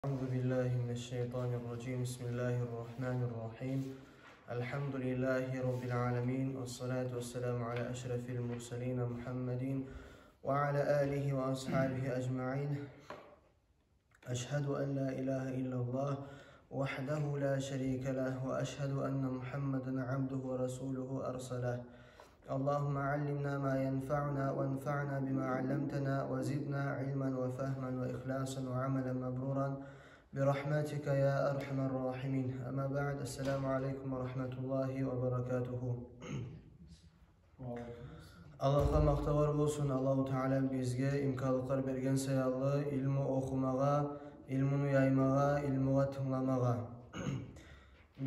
أعوذ بالله من الشيطان الرجيم. بسم الله الرحمن الرحيم. الحمد لله رب العالمين، والصلاة والسلام على أشرف المرسلين محمد وعلى آله وأصحابه أجمعين. أشهد أن لا إله إلا الله وحده لا شريك له، وأشهد أن محمدا عبده ورسوله أرسله. اللهم علمنا ما ينفعنا وانفعنا بما علمتنا وزدنا علما وفهما وإخلاصا وعملا مبرورا برحمتك يا أرحم الراحمين. أما بعد، السلام عليكم ورحمة الله وبركاته. Allah'a maqtavar olsun. Allahu Teala bizge imkanlıklar bergen sayalı ilmi okumağa, ilmini yaymağa, ilmiga tınlamağa.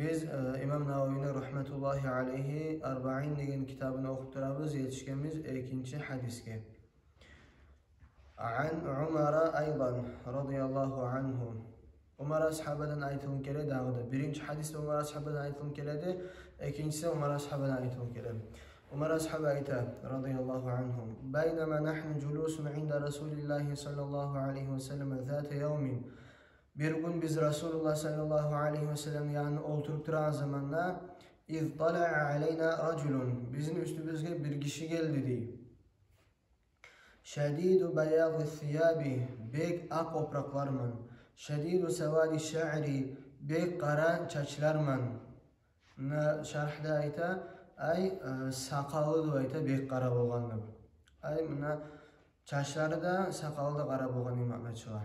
Biz İmam Navavi'nin rahmetullahi aleyhi Arba'in degen kitabını okup durabız, yetişkemiz ikinci hadiske. An Umar'a aydan radıyallahu anhu. Umar ashabadan aytılın kele dağıdı. Birinci hadiste Umar ashabadan aytılın keledi, ikincisi Umar ashabadan aytılın keledi. Umar ashabı ayta radıyallahu anhum. Baynama nahnu culusun inda Resulillahi sallallahu aleyhi ve sellem zate yevmin. Bir gün biz Resulullah sallallahu aleyhi ve sellem yanına oturup duran zamanla İzdala'a aleyna raculun, bizim üstümüzde bir kişi geldi diye. Şedidu beyazı thiyabi, bek ak opraklarman. Şedidu sevadi şa'ri, bek kara çaçlarman. Şarhda ayta ay sakalı da ayta bek kara bolgandı. Ay mına çaçları da sakalı da kara bolgan imana çığa.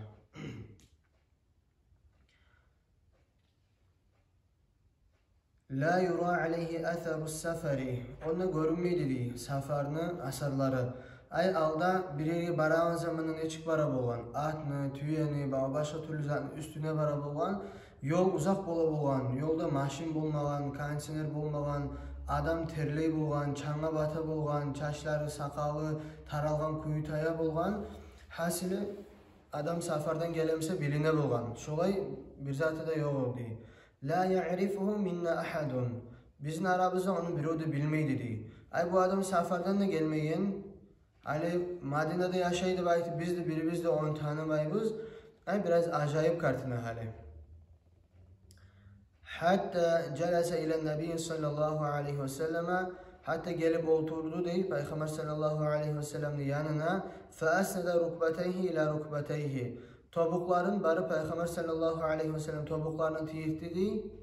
La yura aleyhi atharus safari, ona görünmeydi diye safarını asarları. Ay alda bir yere barağın zamanı ne çık bara bolgan, atını, tüyeni, başka türlü zatın üstüne bara bolgan, yol uzak bolgan, yolda maşin bolmagan, kondisyoner bolmagan, adam terley bolgan, çanga bata bolgan, çaşları, sakalı, taralgan kuyutaya bolgan. Hasili adam safardan gelemse biline bolgan. Şolay bir zatı da yok oldu. La ya'rifuhu minna ahadun. Bizin aramızda onu biri de bilmeydi diye. Ay bu adam safardan da gelmeyen, Ali Madine'de yaşaydı belki biz de birimiz de onu tanımayız. Ay biraz acayip kartına hali. Hatta celese ile Nebi sallallahu aleyhi ve selleme, hatta gelip oturdu değil Peygamber sallallahu aleyhi ve sellem'in yanına. Fe esnede rukbateyhi ila rukbateyhi. Topukların barı Peygamber sallallahu aleyhi ve sellem topuklarını tiyirtti değil.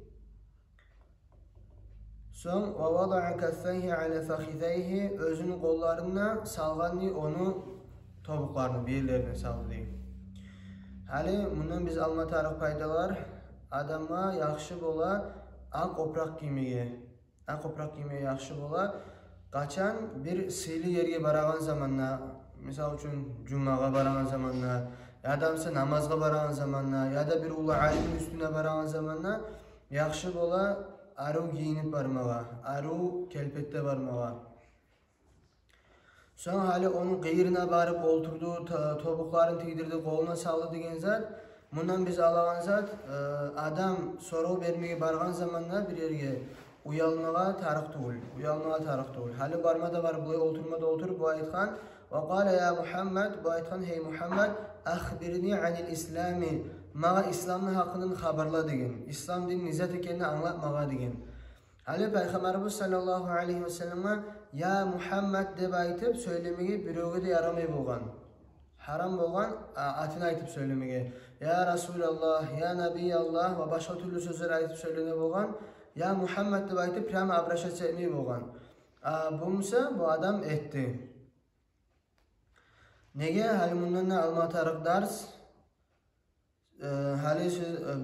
Son ve vada'a kaffeyhi ala fakhideyhi, özünün kollarına salgan diye onu topuklarını birlerine saldı diye. Hali bundan biz almatarıq paydalar. Adama yaxşı bola ak oprak giymeye. Ak oprak giymeye yaxşı bola. Kaçan bir sıylı yerge barağın zamanla, misal üçün cumağa barağın zamanla, ya da namazga barağın zamanla, ya da bir ulu alimin üstüne barağın zamanla yaxşı bola aru giyinip barmağa, aru kelpette barmağa. Son hali onun qeyrine barıp oturdu, topuklarını tiydirdi, koluna saldı degen zat. Bundan biz alağan zat, adam soru vermeye barğan zamanla bir yerge uyalmağa tarıq tuğul, uyalmağa tarıq tuğul. Hali barmada var, bu oturmada oturup bu ayetkan. Ve kâle ya Muhammed, bu ayetkan, hey Muhammed, akhbirni anil islami, mağa İslam'ın hakkının haberla degen. İslam dinin izzet ekenini anlatmağa degen. Hali Peygamberimiz sallallahu aleyhi ve selleme ya Muhammed deb aytıp söylemeye biröge de yaramay bolgan. Haram bolgan atını aytıp söylemeye. Ya Resulallah, ya Nebiyallah ve başka türlü sözler aytıp söyleme bolgan. Ya Muhammed deb aytıp prama abraşa çekmeye bolgan. Bunsa bu adam etti. Nege hali bundan ne almatarıq ders? Hali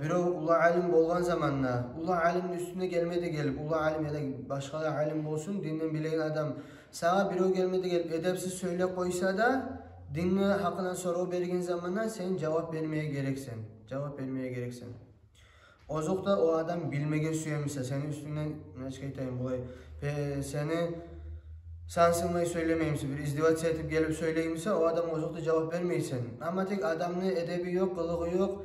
biri ulu alim bolgan zamanla, ulu alimin üstüne gelmedi gelip, ulu alim ya da başka alim bolsun, dinden bilen adam sana biri gelmedi gelip edepsiz söyle koysa da dinle hakkından soru bergen zamanla sen cevap vermeye gereksen. Cevap vermeye gereksen. Ozukta o adam bilmege süyemişse, senin üstünden ne çıkaytayım bulay, seni sansılmayı söylemeyimse, bir izdivaç etip gelip söyleyimse o adam ozukta cevap vermeysen. Ama tek adamın edebi yok, kılığı yok,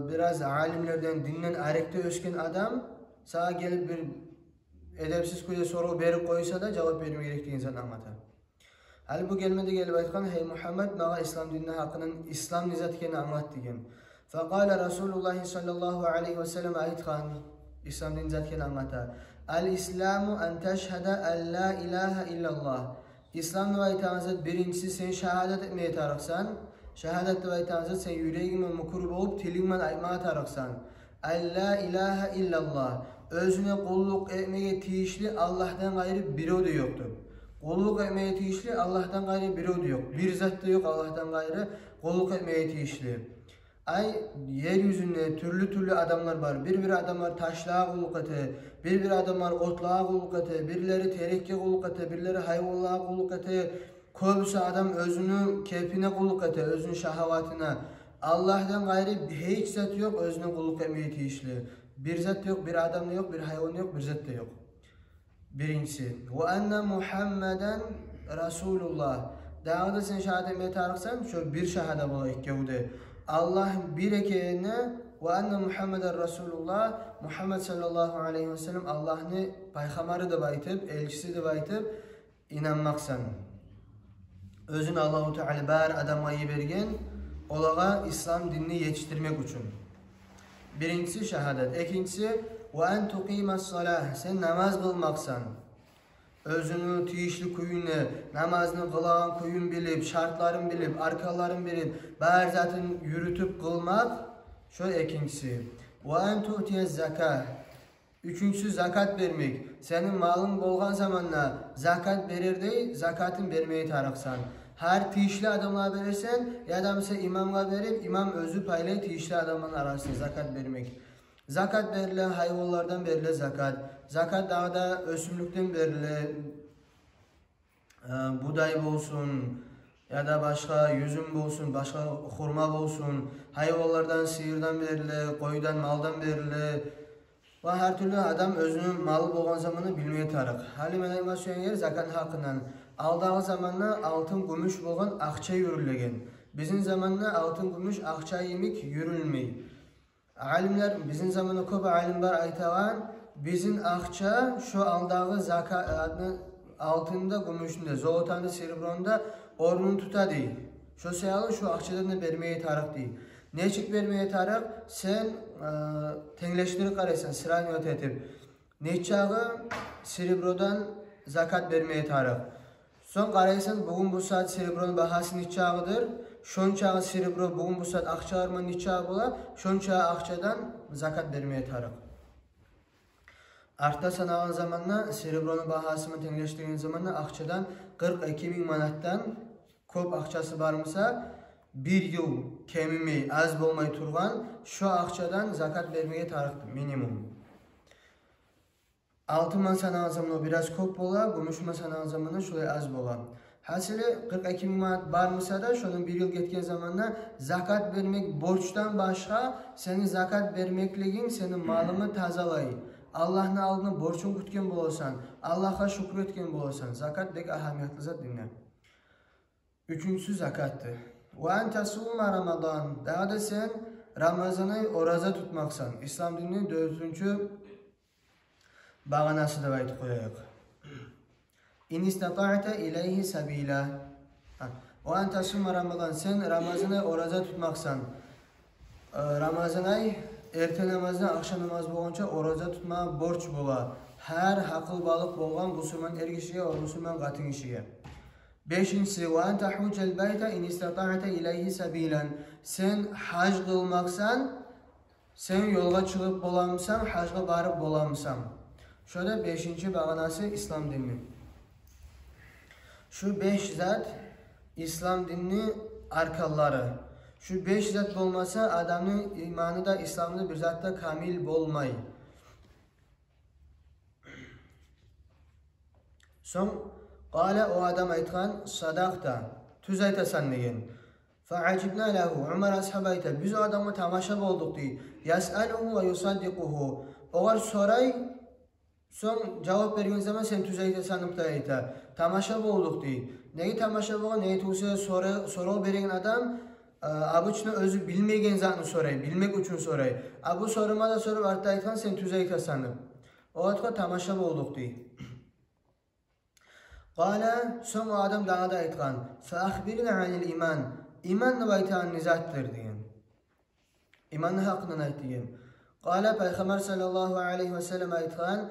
biraz alimlerden dinlen arekte ösken adam sağa gelip bir edepsiz kuyuya soru berip koysa da cevap vermeye gerektiği insan anlatar. Hali bu gelmedi gelip aytkan, hey Muhammed mağa İslam dinine hakkının İslam nizat ekeni anlat degen. فقال رسول الله صلى الله عليه وسلم aytgan İslam din zatken anlata. El İslamu en teşhede en la ilahe illallah. İslam ve aytanızda birincisi sen şehadet etmeye tarıksan. Şehadet ve aytanızda sen yüreğime mukurub olup tilinmen ayma tarıksan. En la ilahe illallah. Özüne kulluk etmeye tiyişli Allah'tan gayrı biri de yoktur. Kulluk etmeye tiyişli Allah'tan gayrı biri de yok. Bir zat da yok Allah'tan gayrı kulluk etmeye tiyişli. Ay yeryüzünde türlü adamlar var. Bir adamlar taşlığa kulluk ete, bir adamlar otluğa kulluk ete, birileri terekke kulluk ete, birileri hayvanlığa kulluk ete. Köbüsü adam özünün keyfine kulluk ete, özünün şahavatına. Allah'tan gayrı hiç zat yok, özüne kulluk etmeye tiyişli. Bir zat yok, bir adam da yok, bir hayvan yok, bir zat da yok. Birincisi. Ve enne Muhammeden Resulullah. Daha da sen şehadet etmeye tarıksan, şu bir şehadet ola ikkevde. Allah bir ekeyine ve enne Muhammeden Resulullah. Muhammed sallallahu aleyhi ve sellem Allah'ını peygamberı da baytıp, elçisi de baytıp inanmaksan. Özün Allahu Teala bar adama bergen, olağa İslam dinini yetiştirmek için. Birincisi şehadet. İkincisi ve en tuqimas salah. Sen namaz kılmaksan. Özünü tiyişli kuyunu, namazını kılan kuyun bilip, şartların bilip, arkaların bilip, bar zatın yürütüp kılmak. Şu ikincisi. Ve en tu'tiyez zakah. Üçüncüsü zakat vermek. Senin malın bolgan zamanla zakat verir değil, zakatın vermeye tarıksan. Her tiyişli adamla verirsen, ya da mesela imamla verip, imam özü paylayıp tiyişli adamın arasında zakat vermek. Zakat verilen hayvanlardan verilen zakat. Zakat daha da ösümlükten verilen buğday olsun ya da başka yüzüm olsun, başka hurma olsun, hayvanlardan, sıyırdan verilen, koyudan, maldan verilen. Ve her türlü adam özünün malı olan zamanı bilmeye tarık. Halim eleyma söyleyen yer zakat hakkından. Aldığı zamanla altın gümüş olan akça yürürlegen. Bizim zamanla altın gümüş akça yemek yürülmeyi. Alimler bizim zamanı köp alim var aytagan. Bizim akça şu aldığı zakat altında gümüşünde, zolotanda, serebronda ornunu tuta değil. Şu seyalı şu akçadan da vermeye tarık değil. Neçik vermeye tarık? Sen tengleştirip karaysan sırayını ötetip. Neçağı serebrodan zakat vermeye tarık. Son karaysan bugün bu saat serebronun bahası neçağıdır. Şon çağı serebro bugün bu saat akça arma neçağı bola. Şon çağı akçadan zakat vermeye tarık. Artta sanağın zamanla serebronun bahasını tengleştirdiğin zamanla akçadan 42.000 manattan köp akçası varmasa bir yıl kemimi az bolmay turgan şu akçadan zakat vermeye tarıktı minimum. Altın man sanağın zamanı biraz köp bola, gümüş man sanağın zamanı şöyle az bola. Hasili 42.000 manat varmasa da şunun bir yıl getken zamanla zakat vermek borçtan başka senin zakat vermekliğin senin malını tazalayı. Allah'ın aldığını borçun kutken bulasan, Allah'a şükür etken bulasan, zakat dek ahamiyetli zat dinle. Üçüncüsü zakattı. Ve en tasuma Ramazan. Daha da sen Ramazan'ı oraza tutmaksan. İslam dininin dördüncü bağanası da bayt koyayak. İn istata'te ileyhi sabila. Ve en tasuma Ramazan. Sen Ramazan'ı oraza tutmaksan. Ramazan'ı ertə namazdan akşam namaz boğunca oraza tutmağa borç bola. Her hakıl balık boğan Müslüman erkişiye ve Müslüman katın işiye. Beşincisi, وَاَنْ تَحُوجَ الْبَيْتَ اِنْ اِسْتَطَعْتَ اِلَيْهِ سَب۪يلًا. Sen hac kılmaksan, sen yolga çıkıp bolamsan, hacga barıp bolamsan. Şöyle beşinci bağanası İslam dini. Şu beş zat İslam dinini arkaları. Şu beş zat olmasa adamın imanı da İslam'da bir zatta kamil bolmay. Son Qale o adam aytgan sadaqta tüz aytasan degen. Fa'acibna lahu Umar ashab ayta biz o adamı tamaşa bolduk dey. Yas'aluhu ve yusaddiquhu. Oğar soray son cevap bergen zaman sen tüz aytasan da ayta. Tamaşa bolduk dey. Neyi tamaşa bolgan neyi tüse soru bergen adam abuçna özü bilmegen zatını soray, bilmek üçün soray. Abu soruma da sorup artta aytgan sen tüz aytasan. O atqa tamaşa bolduk dey. Qala son adam daha da aytgan fa akhbirna anil iman. İman ne baytan nizattır degan. İmanı hakkından aytdigen. Qala Peygamber sallallahu aleyhi ve sellem aytgan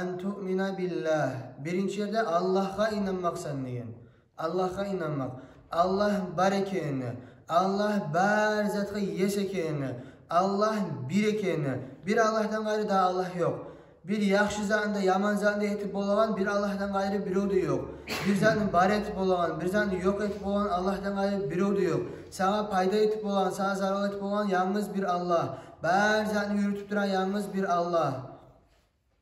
en tu'mina billah. Birinci yerde Allah'a inanmaksan diyen. Allah'a inanmak. Allah bar ekenini, Allah bar zatga yes ekenini, Allah bir ekenini. Bir Allah'tan gayrı da Allah yok. Bir yaxşı zatında, yaman zatında etip olan bir Allah'tan gayrı biri de yok. Bir zatını bar etip olan, bir zatını yok etip olan Allah'tan gayrı biri de yok. Sana payda etip olan, sana zarar etip olan yalnız bir Allah. Bar zatını yürütüp duran yalnız bir Allah.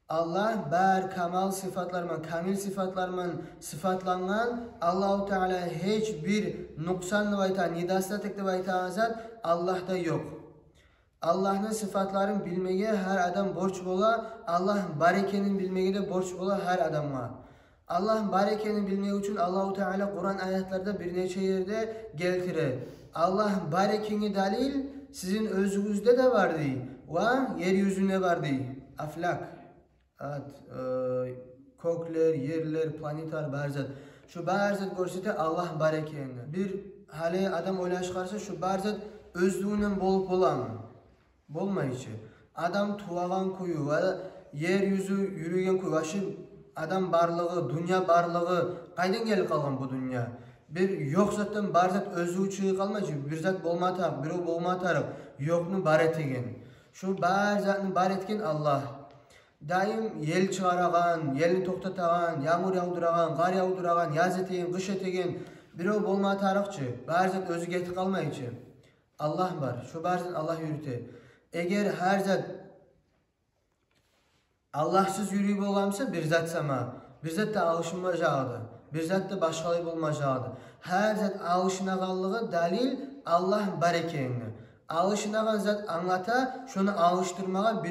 Allah bar kamal sıfatlarman, kamil sıfatlarman sıfatlanan Allahu Teala hiçbir noksanlı vayta, nidastatıklı vayta zat Allah'ta yok. Allah'ın sıfatlarını bilmeye her adam borç bola, Allah barekenin bilmeye de borç bola her adama. Allah barekenin bilmeye için Allahu Teala Kur'an ayetlerde bir neçe yerde geltirir. Allah barekeni dalil sizin özünüzde de vardı ve yeryüzünde vardı. Aflak, kokler, yerler, planetar, barzat. Şu barzat görsete Allah barekeni. Bir hali adam öyle çıkarsa şu barzat özlüğünden bolup olan. Bolmayıcı. Adam tuvagan kuyu ve yeryüzü yürüyen kuyu. Şu adam barlığı, dünya barlığı kaydan gelip kalan bu dünya. Bir yok zaten bar zat özü çığı kalmayıcı. Bir zat bolmatar, bir o bolmatar. Yoknu bar etegen. Şu bar zatını bar etken Allah. Daim yel çıgaragan, yelini toktatagan, yağmur yağdıragan, kar yağdıragan, yaz etegen, kış etegen. Bir o bolmatarıkçı. Bar zat özü getip kalmayıcı. Allah var. Şu bar zat Allah yürüte. Eğer her zat Allahsız yürüyüp olamsa bir zat sama, bir zat da alışılmacağı, bir zat da başkalayıp olmacağı. Her zat alışınaganlığı dalil Allah barekeni. Alışınagan zat anlata, şunu alıştırmağa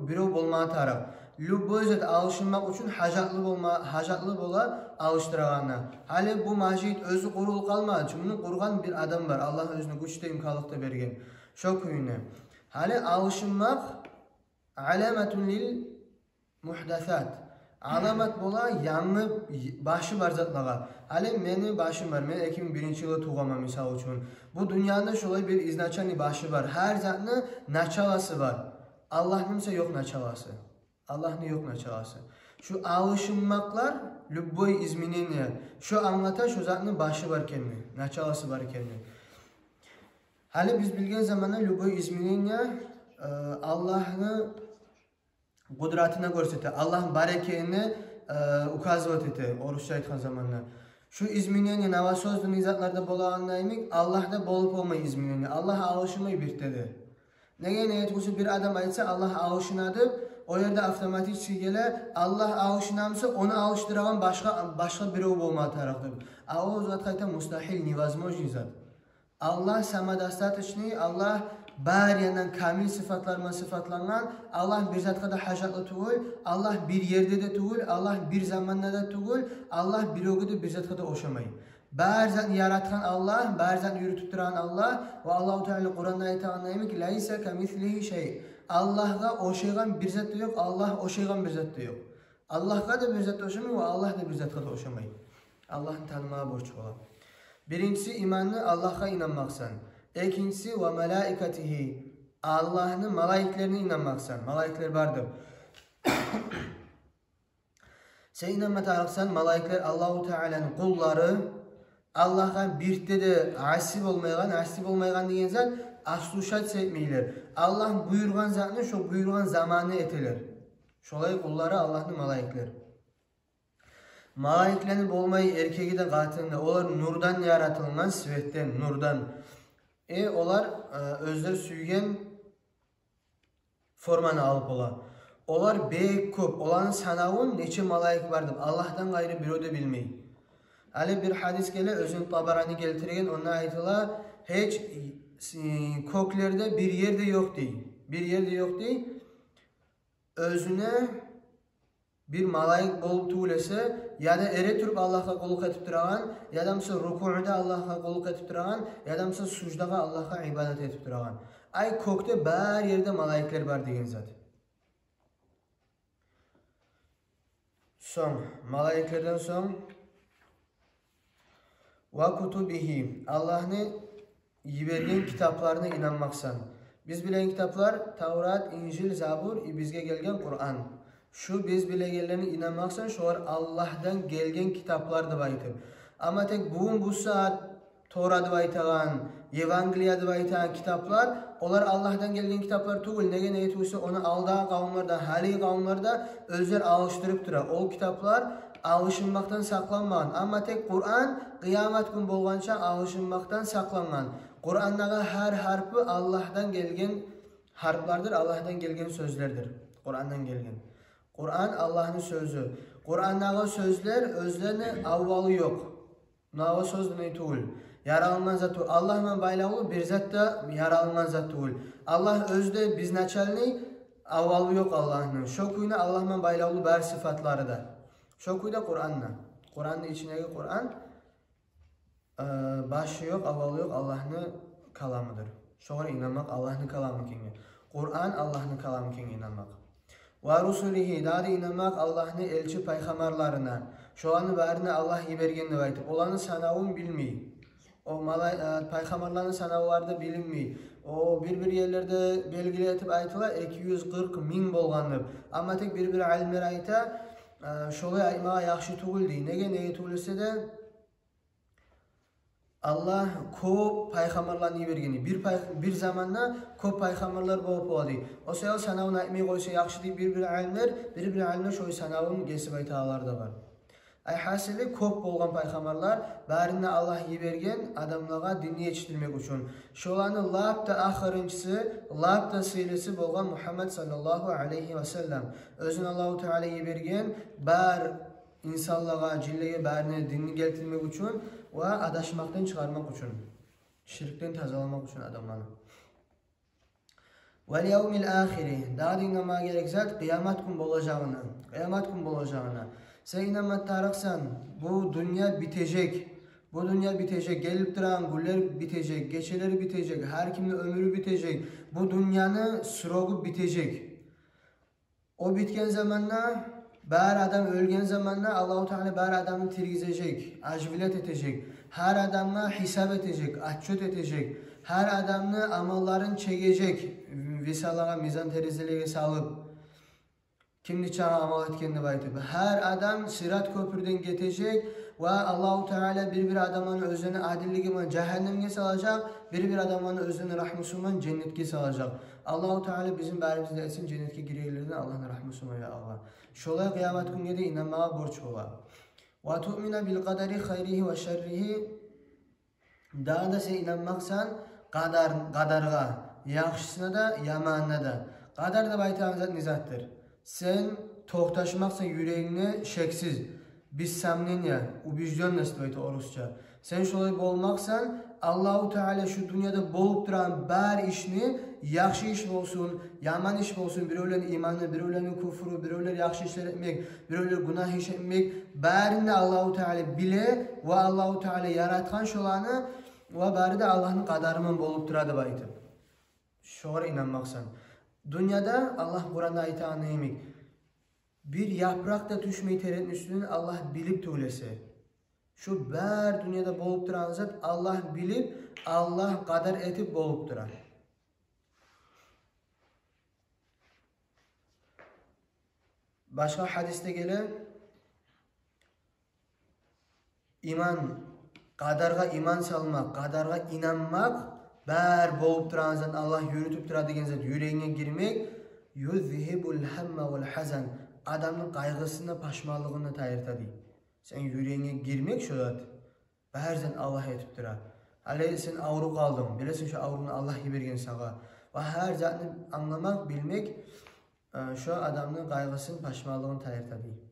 biro bolmağı taraf. Bu zat alışılmak için hacatlı bola alıştırağına. Hali bu macit özü kurul kalmadı. Bunu kurgan bir adam var. Allah özünü güçte imkalıkta bergen. Şu kuyunu. Hali alışınmak alametun lil muhdasat. Alamet bola yanlı başı var zatlağa. Hali meni başım var. Men 2001 yılı tuğama misal için. Bu dünyada şolay bir iznaçani başı var. Her zatlı naçalası var. Allah'ın ise yok naçalası. Allah'ın yok naçalası. Şu alışınmaklar lübboy izminin şu anlatan şu zatlı başı var kendi. Naçalası var kendi. Hali biz bilgen zamanla lübboy izminin Allah'ın kudretine görsete, Allah'ın barekeni ukazvat ete, oruçta aytkan zamanla. Şu izminin nava sözlü nizatlarda bola anlayımik, Allah'da bolup olmayı izminin. Allah alışımayı birtede. Neye niyet olsa bir adam aytsa Allah alışınadı, o yerde avtomatik çizgele Allah alışınamsa onu alıştıran başka biri olmağı tarafta. O zat kayta mustahil, nivazmoj nizat. Allah samadastatiçni, Allah bariyadan kamil sıfatlarla sıfatlanan, Allah bir zat kadar hacatlı tuğul, Allah bir yerde de tuğul, Allah bir zamanda da tuğul, Allah bir oğuda bir zat kadar oşamayı. Barzan yaratkan Allah, barzan yürütüp duran Allah ve Allah-u Teala Kur'an'da ayet anlayımı ki "Laysa kemislihi şey." Allah'a oşaygan bir zat da yok, Allah oşaygan bir zat da yok. Allah'a da bir zat oşamayı ve Allah da bir zat kadar oşamayı. Allah'ın tanımaya borç olan. Birincisi imanlı Allah'a inanmaksan. İkincisi ve melaikatihi. Allah'ın malaiklerine inanmaksan. Malaikler vardır. Sen inanma tarafsan malaikler Allahu Teala'nın kulları. Allah'a birde de asip olmayan diyen zat asluşat setmeyler. Allah buyurgan zatını şu buyurgan zamanı eteler. Şolay kulları Allah'ın malaikler. Malaiklerin olmayı erkeği de katında. Onlar nurdan yaratılgan, svetten, nurdan. Onlar özler süygen formanı alıp ola. Onlar beyik köp. Olanın sanavun neçe malaik vardır. Allah'tan gayrı bir öde bilmeyi. Ali bir hadis gele özün Tabarani geltirgen ona aytıla hiç koklerde bir yerde yok değil. Bir yerde yok değil. Özüne bir malaik bolup tuğlese ya da ere türüp Allah'a kulluk etip durağan ya da mesela ruku'da Allah'a kulluk etip durağan ya da mesela sucdaga Allah'a ibadet etip durağan. Ay kokta bar yerde malaikler var degen zat. Son malaiklerden son ve kutubihi Allah'ın yibergen kitaplarına inanmaksan. Biz bilen kitaplar Tavrat, İncil, Zabur, bizge gelgen Kur'an. Şu biz bilegenlerine inanmaksan şolar Allah'tan gelgen kitaplar da baytır. Ama tek bu saat Tora'da baytagan, Evangeliyada baytagan kitaplar, olar Allah'tan gelgen kitaplar tugul. Nege neytuysa onu aldığı kavimlarda, hali kavimlarda özler alıştırıp durar. O kitaplar alışınmaktan saklanmagan. Ama tek Kur'an kıyamet gün bolgança alışınmaktan saklangan. Kur'an'daki her harfi Allah'tan gelgen harflardır, Allah'tan gelgen sözlerdir. Kur'an'dan gelgen. Kur'an Allah'ın sözü. Kur'an'daki sözler özlerine avvalı yok. Nava söz demeyi tuğul. Yaralman zat tuğul. Allah'la baylağı bir zat da yaralman zat tuğul. Allah özde biz naçalni avvalı yok Allah'ın. Şokuyla Allah'la baylağı ber sıfatları da. Şokuyla Kur'an'la. Kur'an'ın içindeki Kur'an başı yok, avvalı yok, Allah'ın kalamıdır. Şoğra inanmak Allah'ın kalamı kenge. Kur'an Allah'ın kalamı kenge inanmak. Ve rusulihi daha da inanmak Allah'ın elçi peygamberlerine. Şu anı barine Allah yibergenini aytıp. Olanı sanavun bilmeyi. O peygamberlerin sanavlarda bilinmeyi. O bir yerlerde belgili etip aytılar 240 bin bolganlıp. Ama tek bir alimler ayta şolay aymağa yaxşı tuğul dey. Nege neye tuğulse de Allah köp peygamberlerini yibergeni. Bir zamanda köp peygamberler bolup boldy. O sebeple sanavun aytmay koysa yaxşı deyip bir alimler şoy sanavun kesip aytalar da var. Ay hasili köp bolgan peygamberler barine Allah yibergen adamlarga dinni yetiştirmek üçün. Şolanı labda ahırıncısı, labda sirisi bolgan Muhammed sallallahu aleyhi ve sellem. Özün Allahu Teala yibergen bar insanlarga cillege barine dinni geltirmek üçün ve adaşmaktan çıkarmak için, şirkten tazalamak için adamlarını. Vel yevmil ahiri, daha dinlemeye gerek zat kıyamet gün bolacağına. Sen inanmak tarıksan bu dünya bitecek. Bu dünya bitecek, gelip duran güller bitecek, geçeleri bitecek, her kimin ömrü bitecek. Bu dünyanın sırogu bitecek. O bitken zamanla bar adam ölgen zamanla Allah-u Teala bar adamı tirgizecek, acvilet edecek. Her adamla hesap edecek, atçot edecek. Her adamla amalların çekecek. Visalara, mizan terizeliğe salıp. Kimli çağa amal etkenini baytıp. Her adam sirat köprüden geçecek ve Allah-u Teala bir adamın özünü adilliğiyle cehennemge salacak. Bir adamın özünü rahmusuman cennetge salacak. Allah-u Teala bizim barimizde etsin cennetke gireylerden Allah'ın rahmusuman ya Allah. Şolay kıyamet gününe de inanmağa borç ola. Ve tu'mina bil kaderi hayrihi ve şerrihi. Daha da sen inanmaksan kadarga, yaxşısına da yamanına da. Kadar da baytağın zat nizattır. Sen tohtaşmaksan yüreğine şeksiz. Biz samnin ya, ubijyon nasıl baytı orusça. Sen şolay bolmaksan Allah-u Teala şu dünyada bolup duran bar işini yaxşı iş olsun, yaman iş olsun, bir ölen imanı, bir ölen kufuru, bir ölen yaxşı işler etmek, bir ölen günah iş etmek, barinde Allah-u Teala bile ve Allah-u Teala yaratkan şolanı ve barinde Allah'ın kadarının bolup duradı baytı. Şoğra inanmaksan. Dünyada Allah Kur'an'da aytan neymek? Bir yaprak da düşmeyi tereddüt üstüne Allah bilip tuğlese. Şu bar dünyada bolup duran zat Allah bilip, Allah kadar etip bolup duran. Başka hadiste gelen iman, kadarga iman salmak, kadarga inanmak, bar bolup duran zat Allah yürütüp dura degen zat yüreğine girmek, yuzhibul hamma vel hazan, adamın kaygısını, paşmalığını tayırta deyip. Sen yüreğine girmek şu zat, her zaman Allah etip dura. Hali sen avru kaldın, bilesin şu avrunu Allah yibergen sana. Ve her zatını anlamak, bilmek, şu adamın kaygısını, paşmalığını tayırta deyip.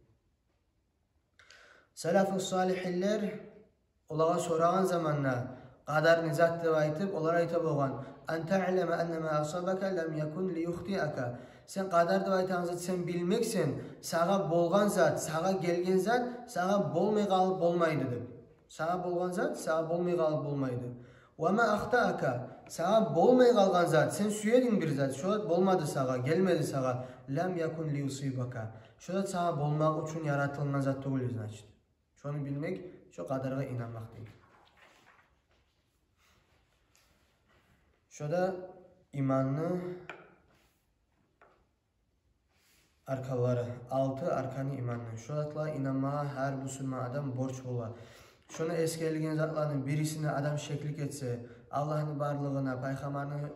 Salafus salihiller, olağa sorağın zamanla, kadar nizat deb aytib, olar aytib olgan. An ta'lama anna ma asabaka lam yakun li yukhti'aka. Sen kadar deb aytağın sen bilmeksin. Sağa bolgan zat, sağa gelgen zat, sağa bolmay kalıp bolmaydı deb. Sağa bolgan zat, sağa bolmay kalıp bolmaydı. Ve ma ahta'aka. Sağa bolmay kalgan zat, sen süyedin bir zat, şu zat bolmadı sağa, gelmedi sağa. Lam yakun li yusibaka. Şu zat sağa bolmak için yaratılman zat değil значит. Şunu bilmek, şu kadarga inanmak değil. Şurada imanni arkalari, 6 arkani imanni. Şu zatlar inanmağa her Müslüman adam borç bolar. Şunu eskerligen zatlarının birisini adam şeklik etse, Allah'ın barlığına, Peygamber'in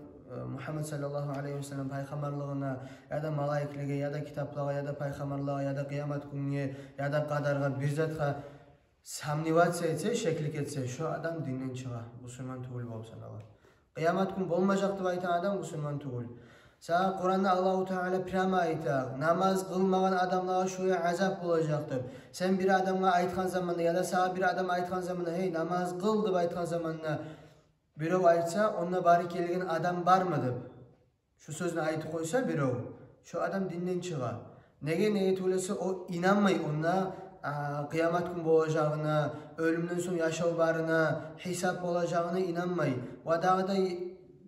Muhammed sallallahu aleyhi ve sellem peygamberliğine ya da malaiklige ya da kitaplara ya da peygamberliğe ya da kıyamet gününe ya da kadarga bir zatga samnivat etse, şeklik etse şu adam dinden çığa. Müslüman tuğul bolsan Allah. Kıyamet gün bolmajaktı aytan adam Müslüman tuğul. Sa Kur'an'da Allahu Teala prama aytar. Namaz kılmagan adamlara şuya azap olacaktır. Sen bir adamla aytkan zamanında ya da sana bir adam aytkan zamanında hey namaz kıl deb aytkan zamanında birov aytsa, onunla bari kelgen adam var mı deb. Şu sözünü aytıp koysa birov. Şu adam dinden çığa. Nege niyet öylese o inanmay ona kıyamet gün olacağına, ölümden sonra yaşav barına, hesap olacağına inanmay. O dağda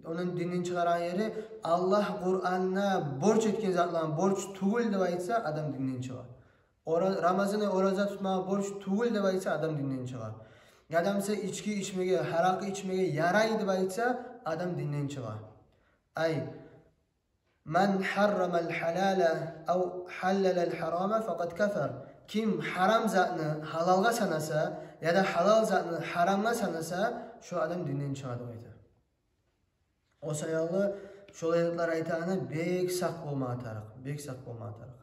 onun dinden çıkaran yeri Allah Kur'an'na borç etken zatlarına borç tuğul deb aytsa adam dinden çığa. Ramazan'ı oraza tutmağa borç tuğul deb aytsa adam dinden çığa. Adam ise içki içmege, harakı içmege yaraydı baytsa adam dinden çığa. Ay men harramel halala ev hallalel harama fakat kefer. Kim haram zatını halalga sanasa ya da halal zatını haramga sanasa şu adam dinden çığa baytı. O sayalı şolaylıklar aytağını bek sak bolmağa tarık. Bek sak bolmağa tarık.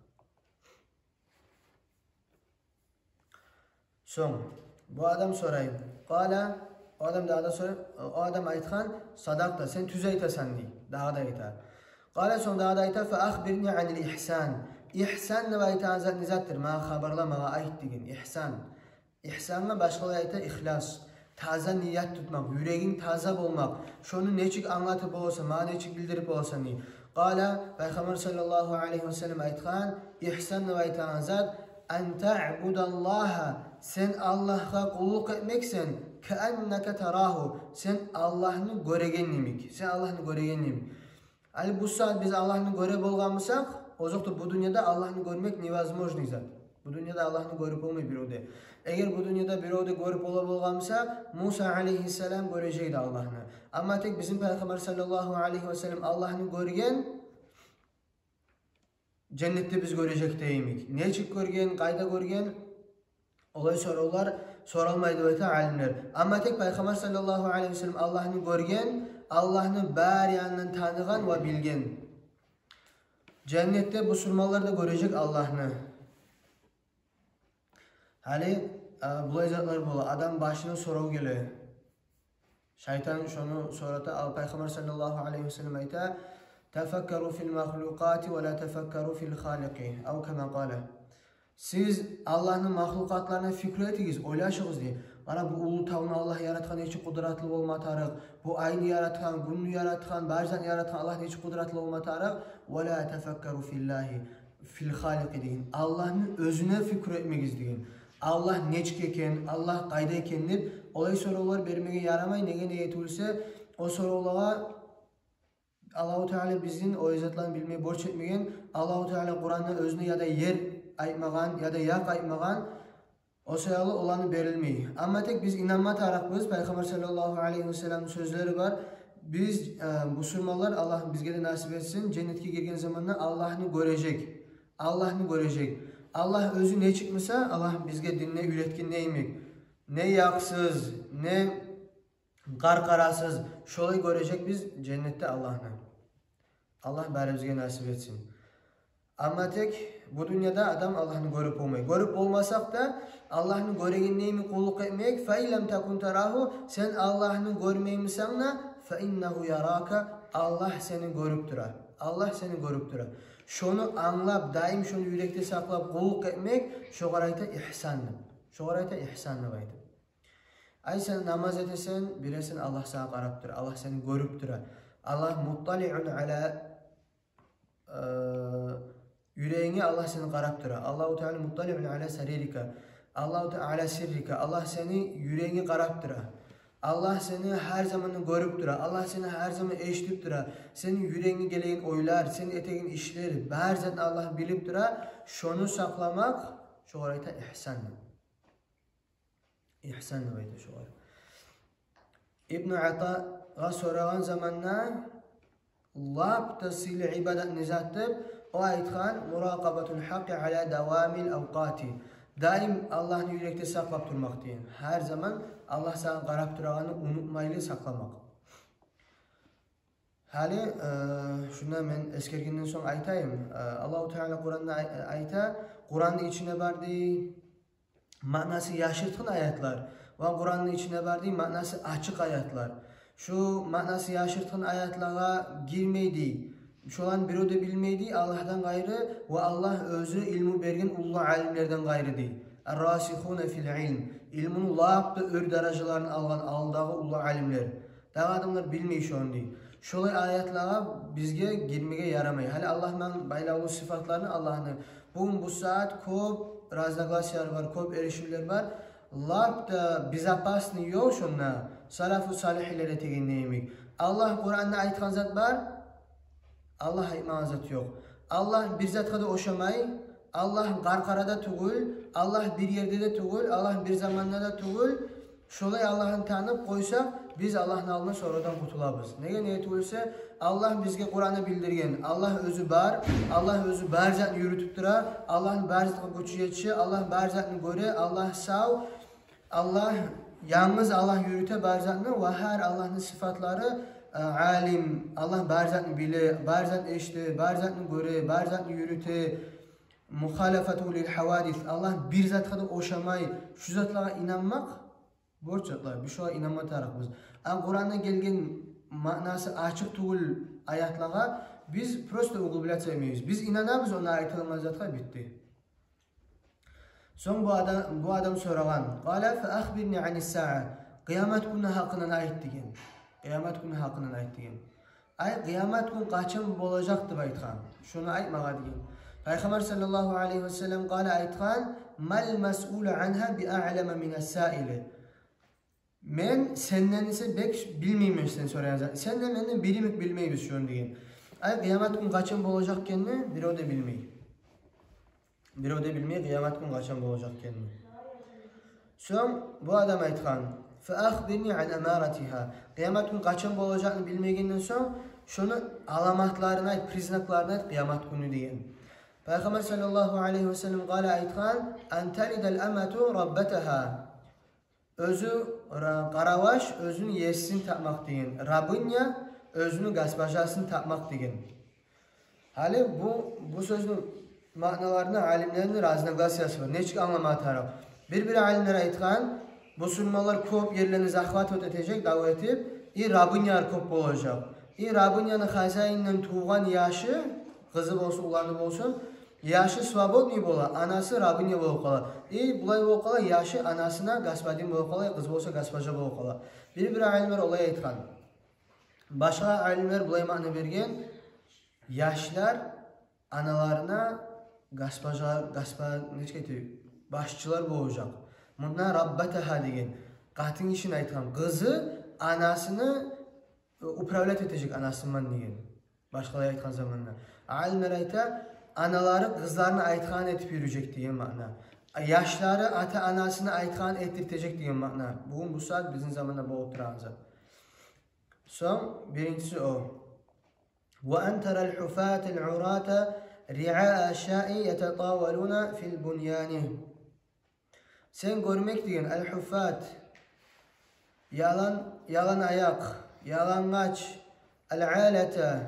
Son. Bu adam sorayım. Kala, o adam daha da soruyor. O adam aytkan, sadakta, sen tüz aytasan diye. Daha da aytar. Kala son daha da aytar. Fe akhbirni anil ihsan. İhsan ne aytan zat nizattir. Ma haberla ma ayt digin. İhsan. İhsanla başka aytar ihlas. Taza niyet tutmak, yüreğin taza olmak. Şunu neçik anlatıp olsa, ma neçik bildirip olsa ni. Kala, Peygamber sallallahu aleyhi ve sellem aytkan, ihsan ne aytan zat en ta'budallaha sen Allah'a kulluk etmeksen keenneke tarahu sen Allah'ını göregen nimik. Sen Allah'ını göregen nimik. Ali bu saat biz Allah'ını göre bolganmısak, o zaman bu dünyada Allah'ını görmek невозможно zat. Bu dünyada Allah'ını görüp olmay bir ode. Eğer bu dünyada bir ode görüp bolganmısa Musa aleyhisselam görecekti Allah'ını. Ama tek bizim Peygamber sallallahu aleyhi ve sellem Allah'ını görgen cennette biz görecek deyimik. Neçik görgen, kayda görgen olay sorular sorulmaydı öte alimler. Ama tek Peygamber sallallahu aleyhi ve sellem Allah'ını görgen, Allah'ını bär yanından tanıgan ve bilgen. Cennette Müslümanlar da görecek Allah'ını. Hali bulay zatlar bola. Adam başına soru geliyor. Şeytan şunu sorata Peygamber sallallahu aleyhi ve sellem ayta tefekkeru fil mahlukati ve la tefekkeru fil haliki. Ev kema kâle. Siz Allah'ın mahlukatlarına fikretiniz, oylaşınız diye. Bana bu ulu tavını Allah yaratkan neçe kudretli olma tarık. Bu aynı yaratkan, gününü yaratkan, barzan yaratkan Allah neçe kudretli olma tarık. Ve la tefekkeru fillahi fil haliki deyin. Allah'ın özüne fikretmeyiz deyin. Allah neçkeken, Allah kaydayken deyip olay sorular vermeye yaramay. Nege niyet olsa o sorulara Allah-u Teala bizin o izzetlerini bilmeyi borç etmeyen. Allah-u Teala Kur'an'da özüne ya da yer aytmagan ya da yak aytmagan o sayalı olanı verilmeyi. Ama tek biz inanma tarafımız Peygamber sallallahu aleyhi ve sellem'in sözleri var. Biz Müslümanlar Allah bizge de nasip etsin cennetke girgen zamanla Allah'ını görecek. Allah'ını görecek. Allah özü ne çıkmışsa Allah bizge dinle üretken neymek. Ne yaksız, ne karkarasız şolay görecek biz cennette Allah'ını. Allah bari bizge nasip etsin. Ama tek bu dünyada adam Allah'ını görüp olmayı. Görüp olmasak da Allah'ını göregen neymi kulluk etmek فَاِلَّمْ تَكُنْ تَرَاهُ sen Allah'ını görmeymişsen de فَاِنَّهُ يَرَاكَ Allah seni görüp durar. Allah seni görüp durar. Şunu anlap, daim şunu yürekte saklap kulluk etmek şu garayta ihsanlı. Şu garayta ihsanlı baydı. Ay sen namaz etesen bilirsin Allah sana qarap durar. Allah seni görüp durar. Allah muttali'un ala yüreğine Allah seni qarap durar. Allahu Teala muttali'un ala saririka. Allahu Teala sirrika. Allah seni yüreğine qarap durar. Allah seni her zaman görüp durar. Allah seni her zaman eşitip durar. Senin yüreğine gelen oylar, senin eteğin işleri, her zaman Allah bilip durar. Şunu saklamak şu orayta ihsanlı. İhsanlı baydı şu orayta. İbn-i Ata'ya soran zamanla lapta sili ibadatni zat deb o aytgan muraqabatul haqqi ala davamil awqati. Daim Allah'ni yürekte saklap durmak deyin. Her zaman Allah sana qarab turağını unutmaylı saklamak. Hali şuna men eskerginden soň aytayım. Allahu Teala Kur'an'da ayta, Kur'an'ın içine verdiği manası yaşırtın ayetler ve Kur'an'ın içine verdiği manası açık ayetler. Şu manası yaşırtın ayetlere girmeydi. Şu an bir de bilmeydi Allah'tan gayrı ve Allah özü ilmi bergen ullu alimlerden gayrı değil. Er-rasihune fil ilm. İlmin layıklı ör derecelerini algan aldağı ullu alimler. Daha adamlar bilmeyi şu an değil. Şolay ayetlere bizge girmeye yaramay. Hali Allah'ın baylağı sıfatlarını Allah'ın bu saat kop raznoglasiyalar var, kop erişimler var. Lapta bizapasni yol şunna salafu salihilere teginleyemik. Allah Kur'an'da aytgan zat var. Allah aytmagan zat yok. Allah bir zatga da oşamay. Allah qarqarada tugul. Allah bir yerde de tugul. Allah bir zamanda da tugul. Şolay Allah'ın tanıp koysak biz Allah'ın alına sonradan kutulabız. Nege niyeti olsa Allah bizge Kur'an'ı bildirgen. Allah özü bar. Allah özü bar zatını yürütüp dura. Allah'ın bar zatını göçüyetçi. Allah bar zatını göre. Allah sağ. Allah yalnız Allah yürüte bar zatını ve her Allah'ın sıfatları alim. Allah bar zatını bile, bar zatını eşti, bar zatını göre, bar zatını yürüte. Muhalefetu lil havadis. Allah bir zatına da oşamay. Şu zatlara inanmak borç zatlar. Bir şoğa inanmatarak biz. Ama Kur'an'da gelgen manası açık tuğul ayetlara biz prosto uygulayamayız. Biz inanamız ona ayetilen zatlar bitti. Son bu adam soragan. Qala fa akhbirni anis sa'a. Kıyamet günü hakkında ayet degen. Kıyamet günü hakkında ayet degen. Ay kıyamet günü kaçan bolacaktı aytgan. Şunu aytmaga degen. Peygamber sallallahu aleyhi ve sellem qala aytgan mal mas'ul anha bi a'lama min as-sa'il. Men senden ise bek bilmeyim sen sorayan zat. Senden menden bilimik bilmeyiz şu an degen. Ay kıyamet günü kaçan bolacak kenni bir o da bilmey. Bir o da bilmey kıyamet günü kaçan bolacak kenni. Son bu adam aytgan fa akhbirni an amaratiha. Kıyamet günü kaçan bolacağını bilmegenden son şunu alamatlarını ayt, priznaklarını ayt kıyamet günü degen. Peygamber sallallahu aleyhi ve sellem qala aytgan an talidal amatu rabbataha. Özü qaravaş özünü yesin tapmak degen. Rabbinya özünü gasbajasını tapmak degen. Hali bu sözün ma'nalarını alimlerin raznoglasiyyasi var. Neçik anlama taraf. Bir alimler aytgan musulmonlar ko'p yerlerini zahvat ötecek, davet etip Rabbinya ko'p bolacak. Rabbinya'nın hazayininden tuğan yaşı kızı bolsun, ulanı bolsun. Yaşı svobodniy bola, anası Rabbinya bolup qala. Bulay bolup qala, yaşı anasına gaspadin bolup qala, kız bolsa gaspaja bolup qala. Bir alimler olay aytgan. Başka alimler bulay ma'na bergen. Yaşlar analarına başçılar bolacak. Bundan rabbataha degen. Qatın işin aytgan. Kızı anasını upravlat etecek anasından degen. Başkaları aytgan zamanlar. Alimler ayta anaları kızlarını aytgan etip yürüyecek diye mana. Yaşları ata anasını aytgan ettirtecek diye mana. Bugün bu saat bizim zamanda bu oturanca. Son birincisi o. Ve enterel hufatel urata ri'a aşa'i yetetawaluna fil bunyani. Sen görmek diyen el hufat yalan ayak, yalangaç, el alete,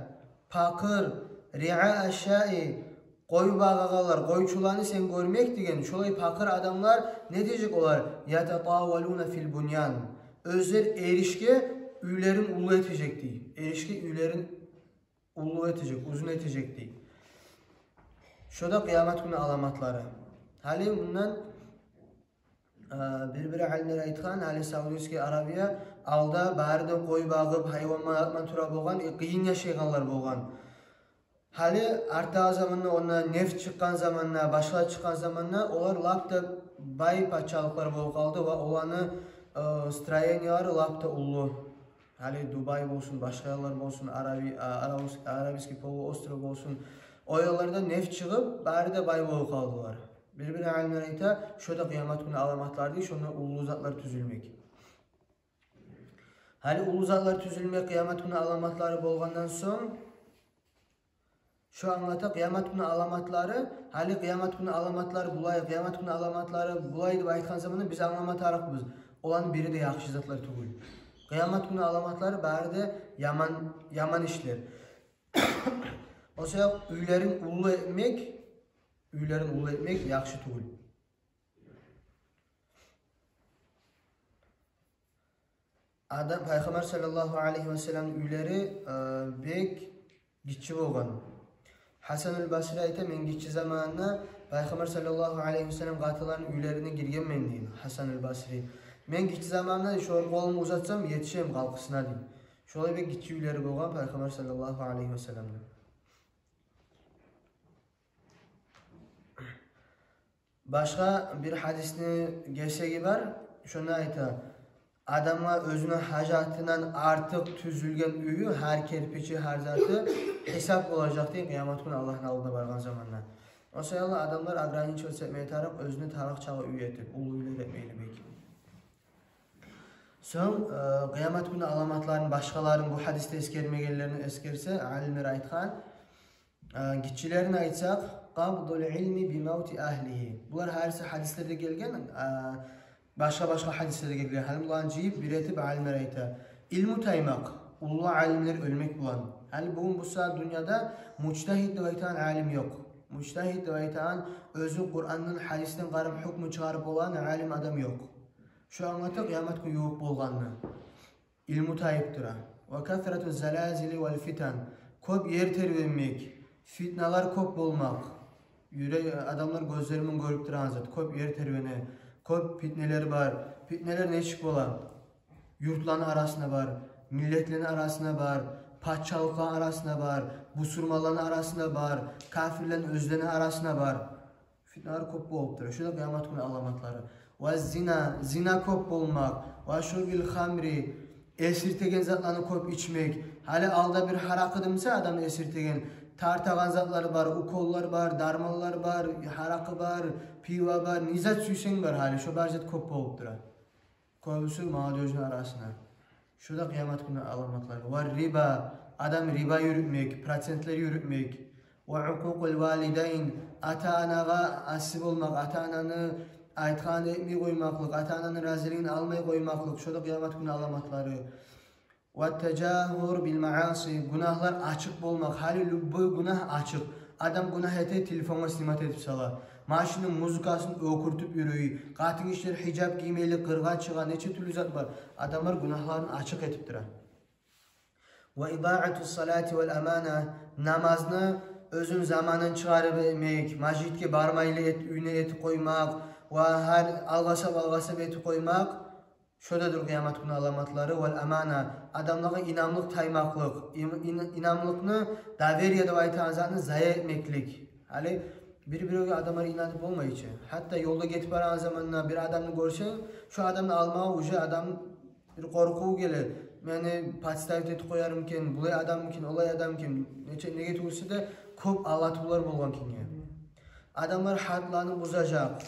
pakır, ri'a aşa'i koy bağagalar, koyçularını sen görmek degen. Şolay pakır adamlar ne diyecek olar? Yetetawaluna fil bunyan. Özler erişke üylerin ulu etecek değil. Erişke üylerin ulu etecek, uzun etecek değil. Şurada kıyamet günü alamatları. Hali bundan bir alimler aytgan, hali Saudiya Arabiya alda barida koy bağıp hayvanlardan tura bolgan, kıyın yaşayanlar bolgan. Hali arta zamanla ona neft çıkan zamanla, başka çıkan zamanla olar lapta bay paçalıklar bolup kaldı ve olanı stroyeniyaları lapta ulu. Hali Dubai bolsun, başka yerler bolsun, Arabiski polu ostrov bolsun. O yollarda neft çıkıp barida bay bolup kaldılar. Bir alimler ayta şurada kıyamet günü alamatlar değil, şunlar ulu zatlar tüzülmek. Hali ulu zatlar tüzülmek kıyamet günü alamatları bolgandan son Şu anlata kıyamet günü alamatları, hali kıyamet günü alamatları bulay, kıyamet günü alamatları bulay deb aytgan zamanda biz anlamatarıqmiz. Olan biri de yaxşı zatlar tugul. Kıyamet günü alamatları bari de yaman işler. Osa öylerin ulu etmek yaxşı tugul. Adam Peygamber sallallahu aleyhi ve sellem öyleri bek gitçi bolgan. Hasan-ül Basri ayta men gitçi zamanında Peygamber sallallahu aleyhi ve sellem qatıların öylerine girgenmen deydi Hasan-ül Basri. Men gitçi zamanında şu kolumu uzatsam yetişem kalkısına deydi. Şolay bek gitçi öyleri bolgan Peygamber sallallahu aleyhi ve sellem'den. Başka bir hadisini geçsegi var. Şunu ayta. Adamlar özüne hacatından artık tüzülgen üyü, her kerpiçi, her zatı hesap olacak diye kıyamet günü Allah'ın aldığına vargan zamanlar. O sayılı adamlar agraniç ölçetmeye taraf özünü taraf çağı üye etip, ulu üyeler etmeyle belki. Son kıyamet günü alamatların başkaların bu hadiste eskermegenlerini eskerse alimler aytkan. Gitçilerin aytsak qabdul ilmi bi mevti ahlihi. Bunlar her hadislerde gelgen başka hadislerde gelgen. Halim ciyip bir etip alimler ayta. İlmu taymak. Ulu alimler ölmek bulan. Yani bugün bu saat dünyada muçtahid deytan alim yok. Muçtahid deytan özü Kur'an'ın hadisten garip hükmü çıkarıp olan alim adam yok. Şu anlatta kıyamet günü yok bolganını. İlmu tayyiptir. Ve kathretu zelazili vel fitan. Kop yer tervenmek. Fitnalar kop bolmak. Adamlar gözlerimin görüp duran zat. Kop yer tervene. Kop fitneler var. Fitneler neçik bolan? Yurtların arasında var. Milletlerin arasında var. Padşalıkların arasında var. Busurmaların arasında var. Kafirlerin özlerinin arasında var. Fitneler kop bolupdur. Şurada kıyamet günü alamatları. Ve zina kop bolmak. Ve şurbil hamri. Esirtegen zatlarını kop içmek. Hali alda bir harakıdımsa adam esirtegen. Tartagan zatları var, ukollar var, darmalar var, harakı var, piva var, nizat süysen var hali. Şu barzat kop bolup durar. Koybusu mağdözün arasına. Şurada kıyamet günü alamatları. Var riba, adam riba yürütmek, prosentleri yürütmek. Ve hukukul validayn, ata-anaga asip olmak, ata-ananı aytkan etmeyi koymaklık, ata-ananın raziliğini almayı koymaklık. Şurada kıyamet günü alamatları. وَالتَّجَاهُرْ بِالْمَعَاصِ Günahlar açık bolmak. Hali bu günah açık. Adam günah ete telefona simat edip sala. Maşının muzikasını okurtup yürüyü. Katın işler hicab giymeyli, kırga çığa, neçe türlü zat var. Adamlar günahlarını açık edip durar. وَاِضَاعَةُ الصَّلَاةِ وَالْاَمَانَةِ Namazını özün zamanın çıkarıp etmek. Masjidke barmayla üyüne eti koymak. Ve her algasap eti koymak. Şöyle kıyamet günü alamatları vel amana. Adamlara inamlık taymaklık. İnamlıkını daveriye de aytanzanı zaya etmeklik. Hali bir adamlara inanıp olmayıcı. Hatta yolda getip aran zamanına bir adamını görsen şu adamını almaya ucu adam bir korku gelir. Yani patstavit koyarım ki, bulay adam ki, olay adam ki, ne getirse de kop ağlatılar bolgan ki. Adamlar hadlarını bozacak.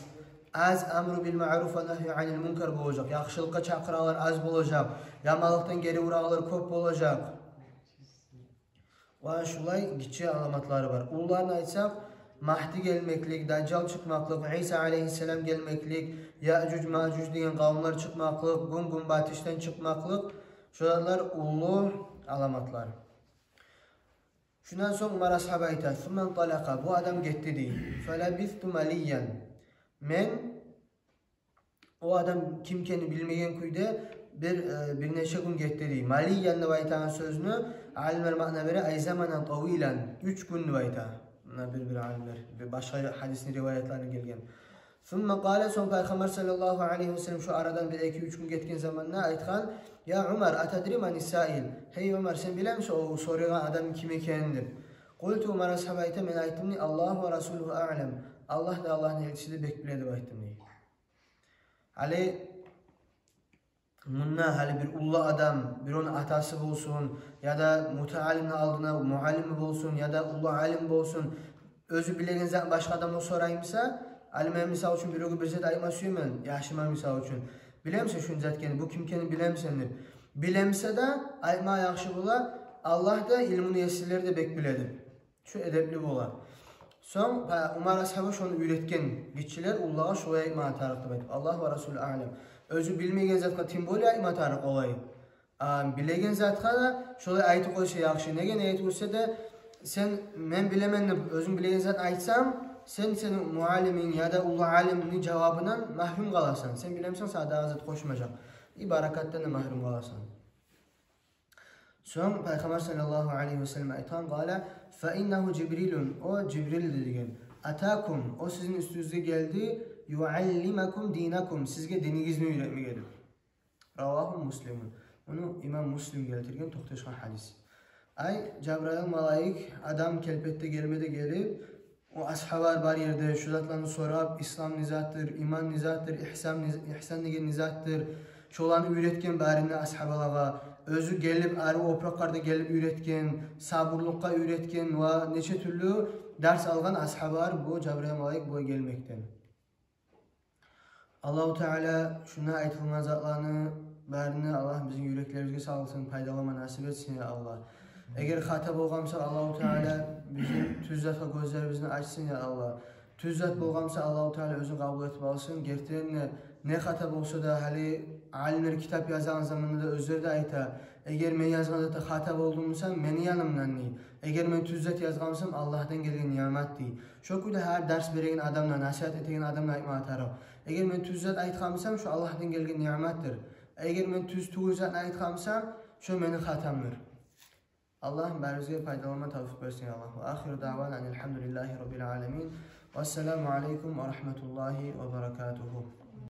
Az amru bil ma'ruf ve nahyi anil munkar olacak. Yaxşılıkka çakıralar az olacak. Yamalıktan geri vurağlar kop olacak. Ve şulay gitçi alamatları var. Onlarını aytsak Mahdi gelmeklik, Daccal çıkmaklık, İsa aleyhisselam gelmeklik, Ya'cuc Ma'cuc diyen kavimler çıkmaklık, Gun Batiş'ten çıkmaklık. Şuralar ulu alamatlar. Şundan sonra Umar ashab aytar. Thumman talaka. Bu adam gitti değil. Felabithtu maliyan. Men o adam kimkeni bilmeyen kuyda bir neçe gün gitti değil. Maliyan da aytan sözünü alimler makna vere ay zamanan tavilan 3 gün ayta. Bir alimler başka hadisini rivayetlerine gelgen. Thumma qala son Peygamber sallallahu aleyhi ve sellem şu aradan bir 2-3 gün geçken zamanla aytkan ya Umar atadri man sa'il. Hey Umar sen bilir misin o soruyan adam kim ekendir? Qultu Umar ashab ayta men aytdım ni Allah ve Resuluhu a'lem. Allah da Allah'ın elçisi de bekbiledi bu aytdım ni. Ali munna hali bir ulu adam, bir onun atası olsun ya da mutaalimle aldığına muallim olsun ya da ulu alim olsun özü bilegen başka adamla sorayımsa alime misal için bir ögü bir zat ayma suyman yaşıma misal için bilemse şun zatkeni bu kimkeni bilemsendir bilemse de ayma yaxşı bula Allah da ilmini yesirleri de bek biledi Şu edepli bolar. Son Umar ashabı şunu üretken gitçiler Allah'a şoya iman tarıqdı bayt. Allah ve Resulü alem. Özü bilmegen zatqa tim bolya iman tarıq olay. Bilegen zatqa da şolay aytı qoysa yaxşı. Negen aytı qoysa da sen men bilemen özüm bilegen zat aytsam sen senin muallimin ya da Allah aliminin cevabından mahrum qalasan. Sen bilemsen sada zat qoşmajaq. İbarakattan da mahrum qalasan. Son Peygamber sallallahu aleyhi ve sellem aytan qala fa innehu Cibrilun o Cibril dedigen atakum o sizin üstünüzde geldi yuallimakum dinakum sizge dinigizni öğretmeye geldi. Ravahu Muslimun. Onu İmam Müslim getirgen toxtaşan hadis. Ay Cebrail malaik adam kelpette gelmede gelip o ashabar bar yerde şu zatlarını sorap İslam nizattır, iman nizattır, ihsan degen nizattır. Şolanı üretken barine ashabalaga özü gelip arı opraklarda gelip üretken, sabırlıkka üretken ve neçe türlü ders algan ashabar bu Cebrail malaik bu gelmekten. Allahu Teala şuna aytılgan zatlarını barine Allah bizim yüreklerimizge sağlasın, paydalama nasip etsin ya Allah. Eğer hata bolgamsa Allahu Teala bizim tüzzatga gözlerimizni açsın ya Allah. Tüzzat bolgamsa Allahu Teala özü kabul etip alsın. Gerçekten ne hata bolsa da hali alimler kitap yazan zamanında özleri de ayta. Eğer men yazganda da hata bolduğumsa meni yanımdan ni. Eğer men tüzzat yazgamsam Allah'tan gelgen nimet di. Şokuda her ders beregen adamla nasihat etegen adamla aytma taraf. Eğer men tüzzat aytgamsam şu Allah'tan gelgen nimettir. Eğer men tüzzat aytgamsam şu meni hatamdır. Allah barizge paydalama tavfiq versin Allah. Ve ahiru davana elhamdülillahi rabbil alemin. Vesselamu aleykum ve rahmetullahi ve berekatuhu.